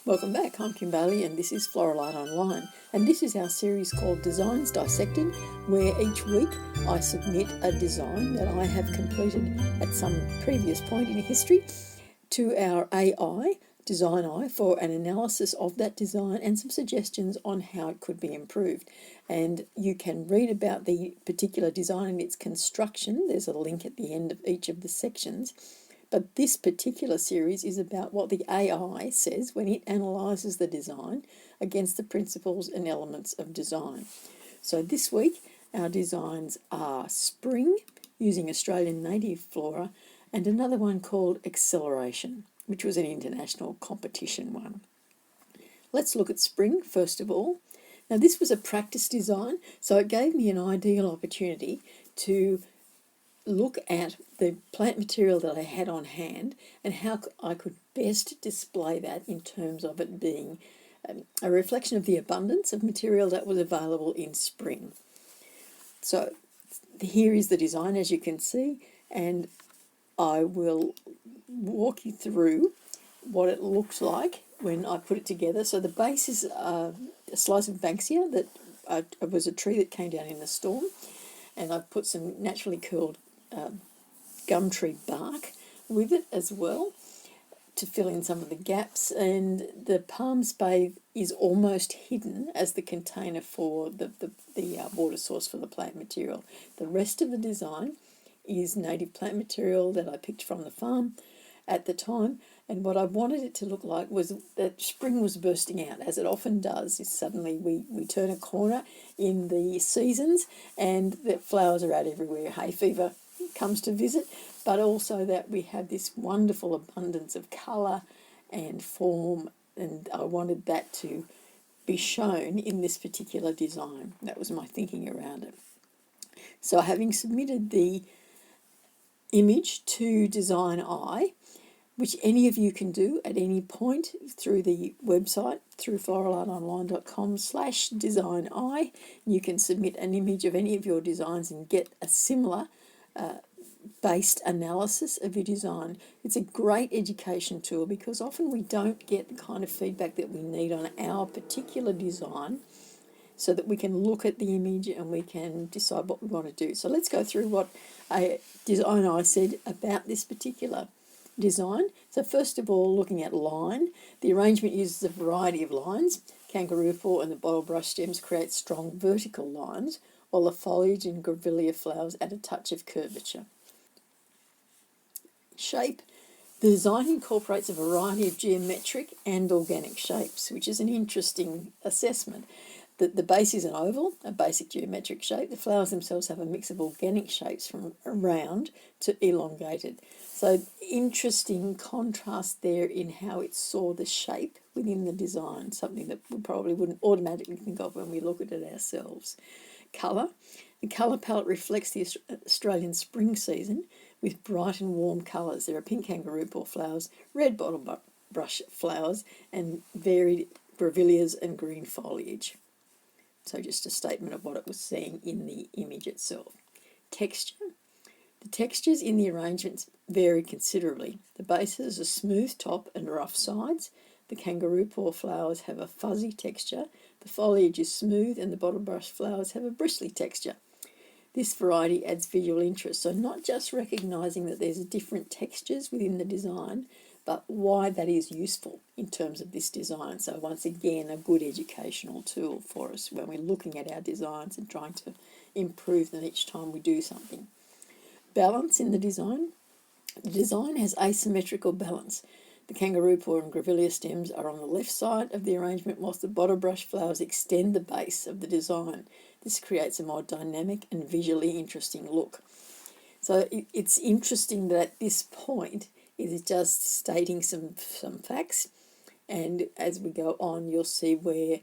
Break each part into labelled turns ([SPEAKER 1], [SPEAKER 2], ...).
[SPEAKER 1] Welcome back, I'm Kim Bailey and this is Floral Online, and this is our series called Designs Dissected, where each week I submit a design that I have completed at some previous point in history to our AI, DesignEye, for an analysis of that design and some suggestions on how it could be improved. And you can read about the particular design and its construction. There's a link at the end of each of the sections. But this particular series is about what the AI says when it analyses the design against the principles and elements of design. So this week our designs are Spring, using Australian native flora, and another one called Acceleration, which was an international competition one. Let's look at Spring first of all. Now this was a practice design, so it gave me an ideal opportunity to look at the plant material that I had on hand and how I could best display that in terms of it being a reflection of the abundance of material that was available in spring. So here is the design, as you can see, and I will walk you through what it looks like when I put it together. So the base is a slice of Banksia that was a tree that came down in a storm, and I've put some naturally curled gum tree bark with it as well to fill in some of the gaps, and the palm spathe is almost hidden as the container for the water source for the plant material. The rest of the design is native plant material that I picked from the farm at the time, and what I wanted it to look like was that spring was bursting out, as it often does. Is suddenly we turn a corner in the seasons and the flowers are out everywhere. Hay fever comes to visit, but also that we have this wonderful abundance of colour and form, and I wanted that to be shown in this particular design. That was my thinking around it. So having submitted the image to DesignEye, which any of you can do at any point through the website, through floralartonline.com/DesignEye. You can submit an image of any of your designs and get a similar based analysis of your design. It's a great education tool because often we don't get the kind of feedback that we need on our particular design, so that we can look at the image and we can decide what we want to do. So let's go through what a DesignEye said about this particular design. So first of all, looking at line, the arrangement uses a variety of lines. Kangaroo paw and the bottle brush stems create strong vertical lines, while the foliage and grevillea flowers add a touch of curvature. Shape, the design incorporates a variety of geometric and organic shapes, which is an interesting assessment. The base is an oval, a basic geometric shape. The flowers themselves have a mix of organic shapes from round to elongated. So interesting contrast there in how it saw the shape within the design, something that we probably wouldn't automatically think of when we look at it ourselves. Colour. The colour palette reflects the Australian spring season with bright and warm colours. There are pink kangaroo paw flowers, red bottle brush flowers, and varied grevilleas and green foliage. So just a statement of what it was seeing in the image itself. Texture. The textures in the arrangements vary considerably. The base has a smooth top and rough sides. The kangaroo paw flowers have a fuzzy texture. The foliage is smooth and the bottle brush flowers have a bristly texture. This variety adds visual interest. So not just recognising that there's different textures within the design, but why that is useful in terms of this design. So once again, a good educational tool for us when we're looking at our designs and trying to improve them each time we do something. Balance in the design. The design has asymmetrical balance. The kangaroo paw and grevillea stems are on the left side of the arrangement, whilst the bottle brush flowers extend the base of the design. This creates a more dynamic and visually interesting look. So it's interesting that at this point it is just stating some facts, and as we go on you'll see where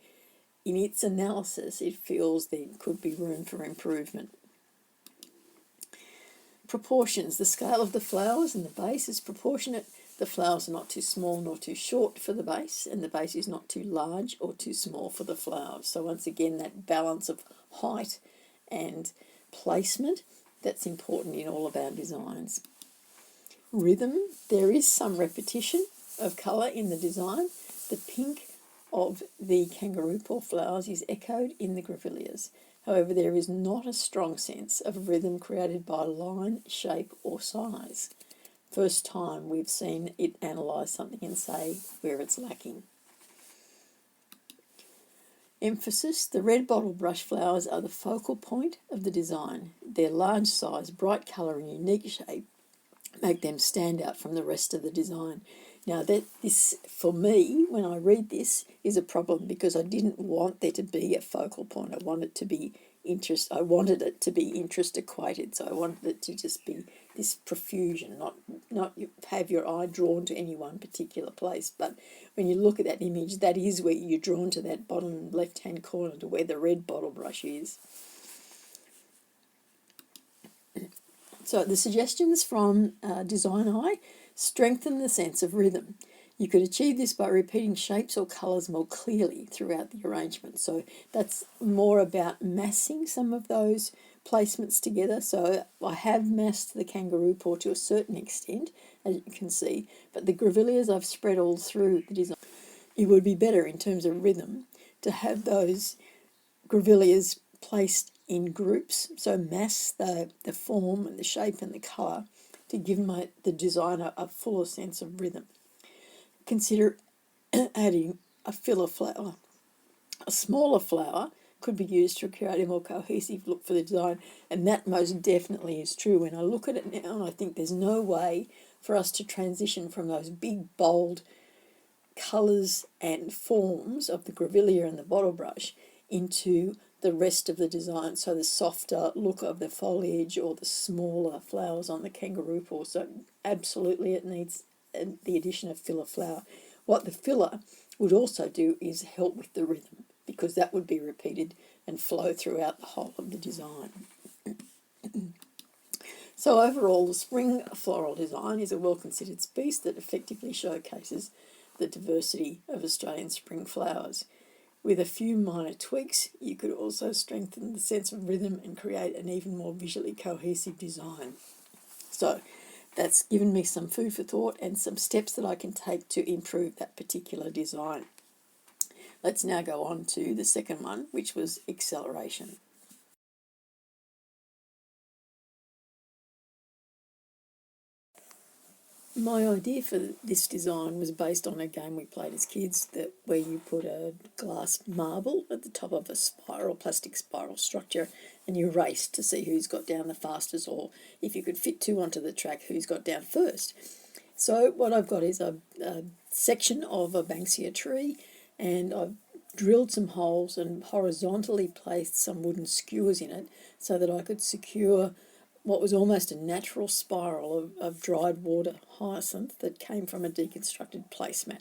[SPEAKER 1] in its analysis it feels there could be room for improvement. Proportions. The scale of the flowers and the base is proportionate. The flowers are not too small nor too short for the base, and the base is not too large or too small for the flowers. So once again, that balance of height and placement, that's important in all of our designs. Rhythm. There is some repetition of colour in the design, The pink of the kangaroo paw flowers is echoed in the grevilleas. However, there is not a strong sense of rhythm created by line, shape or size. First time we've seen it analyse something and say where it's lacking. Emphasis. The red bottle brush flowers are the focal point of the design. Their large size, bright colour and unique shape make them stand out from the rest of the design. Now this, for me, when I read this, is a problem because I didn't want there to be a focal point. I wanted it to be interest equated, so I wanted it to just be this profusion, not have your eye drawn to any one particular place. But when you look at that image, that is where you're drawn to, that bottom left-hand corner, to where the red bottle brush is. So the suggestions from DesignEye: strengthen the sense of rhythm. You could achieve this by repeating shapes or colours more clearly throughout the arrangement. So that's more about massing some of those placements together. So I have massed the kangaroo paw to a certain extent, as you can see, but the grevilleas I've spread all through the design. It would be better in terms of rhythm to have those grevilleas placed in groups, so mass the form and the shape and the colour to give the designer a fuller sense of rhythm. Consider adding a filler flower. A smaller flower could be used to create a more cohesive look for the design, and that most definitely is true. When I look at it now, and I think there's no way for us to transition from those big, bold colours and forms of the grevillea and the bottle brush into the rest of the design, so the softer look of the foliage or the smaller flowers on the kangaroo paw. So absolutely it needs the addition of filler flower. What the filler would also do is help with the rhythm, because that would be repeated and flow throughout the whole of the design. So overall, the spring floral design is a well-considered piece that effectively showcases the diversity of Australian spring flowers. With a few minor tweaks, you could also strengthen the sense of rhythm and create an even more visually cohesive design. So that's given me some food for thought and some steps that I can take to improve that particular design. Let's now go on to the second one, which was acceleration. My idea for this design was based on a game we played as kids, where you put a glass marble at the top of a plastic spiral structure, and you race to see who's got down the fastest, or if you could fit two onto the track, who's got down first. So what I've got is a section of a banksia tree, and I've drilled some holes and horizontally placed some wooden skewers in it so that I could secure what was almost a natural spiral of dried water hyacinth that came from a deconstructed placemat.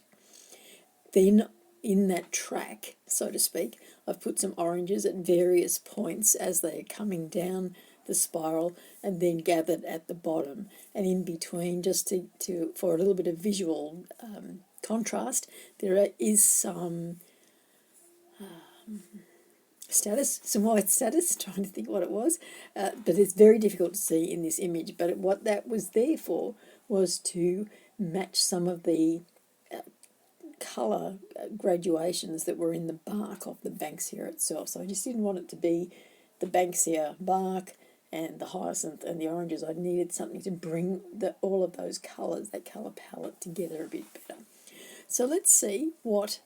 [SPEAKER 1] Then in that track, so to speak, I've put some oranges at various points as they're coming down the spiral, and then gathered at the bottom. And in between, just for a little bit of visual contrast, there is some some white status, trying to think what it was, but it's very difficult to see in this image. But what that was there for was to match some of the colour graduations that were in the bark of the banksia itself. So I just didn't want it to be the banksia bark and the hyacinth and the oranges. I needed something to bring all of those colours, that colour palette, together a bit better. So let's see what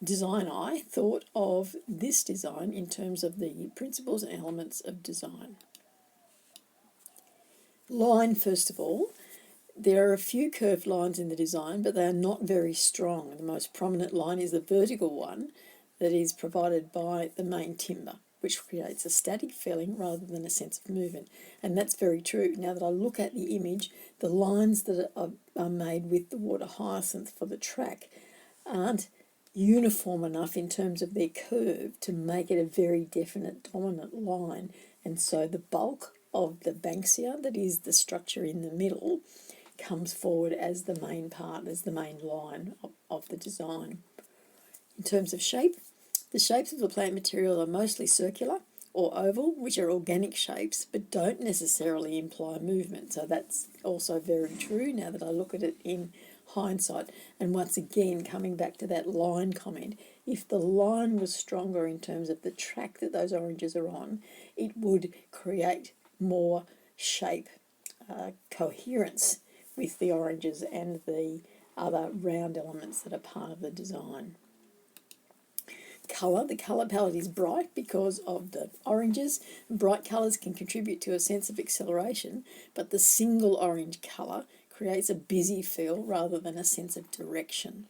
[SPEAKER 1] DesignEye thought of this design in terms of the principles and elements of design. Line, first of all. There are a few curved lines in the design, but they are not very strong. The most prominent line is the vertical one that is provided by the main timber, which creates a static feeling rather than a sense of movement. And that's very true. Now that I look at the image, the lines that are made with the water hyacinth for the track aren't uniform enough in terms of their curve to make it a very definite dominant line. And so the bulk of the banksia, that is the structure in the middle, comes forward as the main part, as the main line of the design. In terms of shape, the shapes of the plant material are mostly circular or oval, which are organic shapes but don't necessarily imply movement. So that's also very true now that I look at it in hindsight. And once again, coming back to that line comment, if the line was stronger in terms of the track that those oranges are on, it would create more shape coherence with the oranges and the other round elements that are part of the design. Colour. The colour palette is bright because of the oranges. Bright colours can contribute to a sense of acceleration, but the single orange colour creates a busy feel rather than a sense of direction.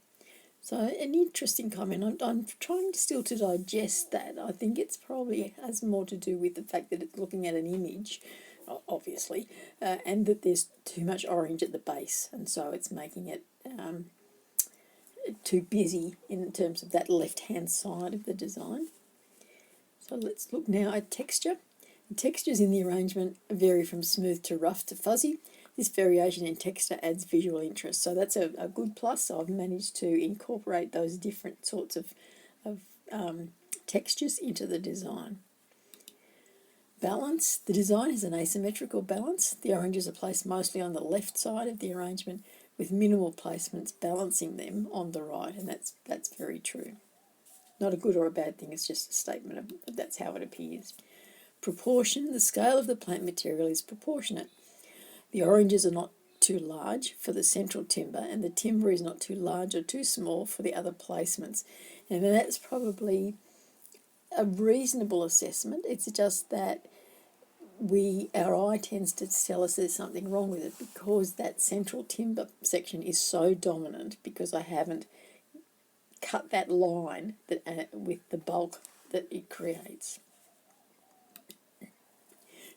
[SPEAKER 1] So an interesting comment. I'm trying still to digest that. I think it's probably has more to do with the fact that it's looking at an image, obviously, and that there's too much orange at the base, and so it's making it too busy in terms of that left-hand side of the design. So let's look now at texture. The textures in the arrangement vary from smooth to rough to fuzzy. This variation in texture adds visual interest, so that's a good plus. So I've managed to incorporate those different sorts of textures into the design. Balance. The design has an asymmetrical balance. The oranges are placed mostly on the left side of the arrangement, with minimal placements balancing them on the right, and that's very true. Not a good or a bad thing, it's just a statement of that's how it appears. Proportion. The scale of the plant material is proportionate. The oranges are not too large for the central timber, and the timber is not too large or too small for the other placements. And that's probably a reasonable assessment. It's just that our eye tends to tell us there's something wrong with it because that central timber section is so dominant, because I haven't cut that line that with the bulk that it creates.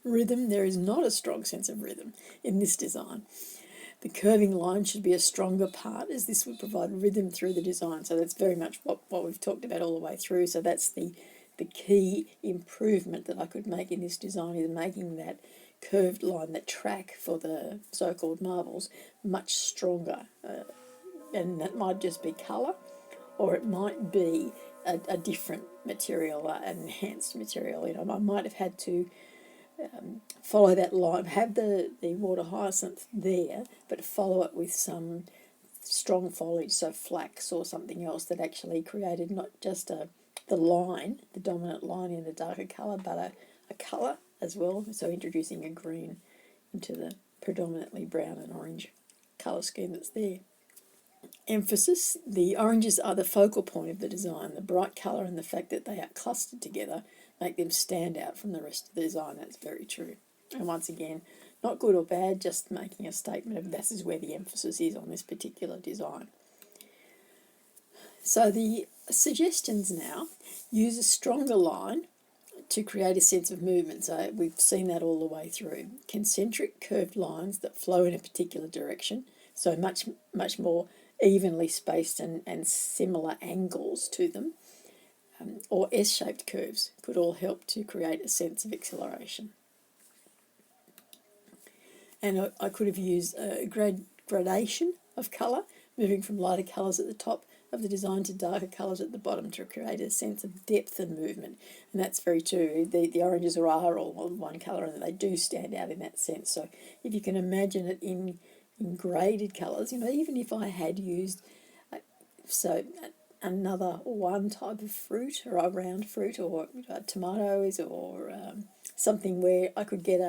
[SPEAKER 1] Rhythm. There is not a strong sense of rhythm in this design. The curving line should be a stronger part, as this would provide rhythm through the design. So that's very much what we've talked about all the way through. So that's the key improvement that I could make in this design, is making that curved line, that track for the so-called marbles, much stronger. And that might just be colour, or it might be a different material, an enhanced material. You know, I might have had to follow that line, have the water hyacinth there, but follow it with some strong foliage, so flax or something else that actually created not just the line, the dominant line in a darker colour, but a colour as well, so introducing a green into the predominantly brown and orange colour scheme that's there. Emphasis. The oranges are the focal point of the design. The bright colour and the fact that they are clustered together make them stand out from the rest of the design. That's very true. And once again, not good or bad, just making a statement of this is where the emphasis is on this particular design. So the suggestions now: use a stronger line to create a sense of movement. So we've seen that all the way through. Concentric curved lines that flow in a particular direction, so much more evenly spaced and similar angles to them, or S-shaped curves could all help to create a sense of acceleration. And I could have used a gradation of colour, moving from lighter colours at the top of the design to darker colours at the bottom to create a sense of depth and movement. And that's very true. The oranges are all one colour, and they do stand out in that sense. So if you can imagine it in graded colours, you know, even if I had used another one type of fruit, or a round fruit, or tomatoes, or something where I could get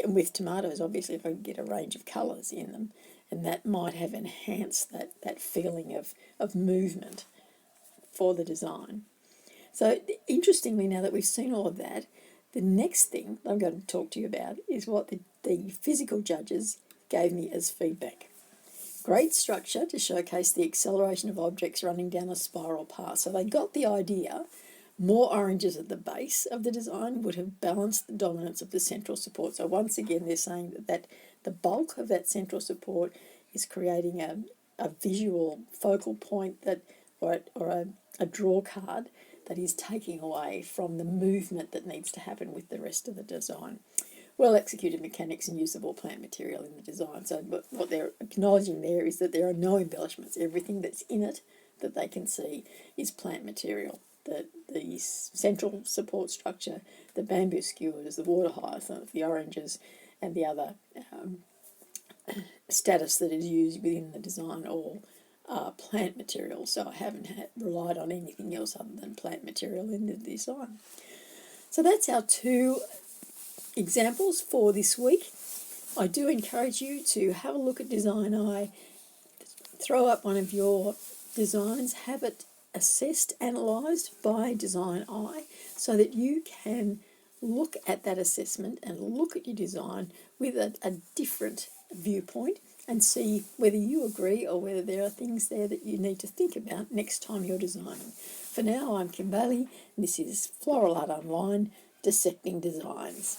[SPEAKER 1] and with tomatoes, obviously, if I could get a range of colours in them, and that might have enhanced that feeling of movement for the design. So interestingly, now that we've seen all of that, the next thing I'm going to talk to you about is what the physical judges gave me as feedback. Great structure to showcase the acceleration of objects running down a spiral path. So they got the idea. More oranges at the base of the design would have balanced the dominance of the central support. So once again, they're saying that the bulk of that central support is creating a visual focal point or a draw card that is taking away from the movement that needs to happen with the rest of the design. Well executed mechanics and use of all plant material in the design. So what they're acknowledging there is that there are no embellishments. Everything that's in it that they can see is plant material. The central support structure, the bamboo skewers, the water hyacinth, the oranges, and the other status that is used within the design, or plant material. So I haven't relied on anything else other than plant material in the design. So that's our two examples for this week. I do encourage you to have a look at DesignEye, throw up one of your designs, have it assessed, analysed by DesignEye, so that you can look at that assessment and look at your design with a different viewpoint and see whether you agree or whether there are things there that you need to think about next time you're designing. For now, I'm Kim Bailey, and this is Floral Art Online, Dissecting Designs.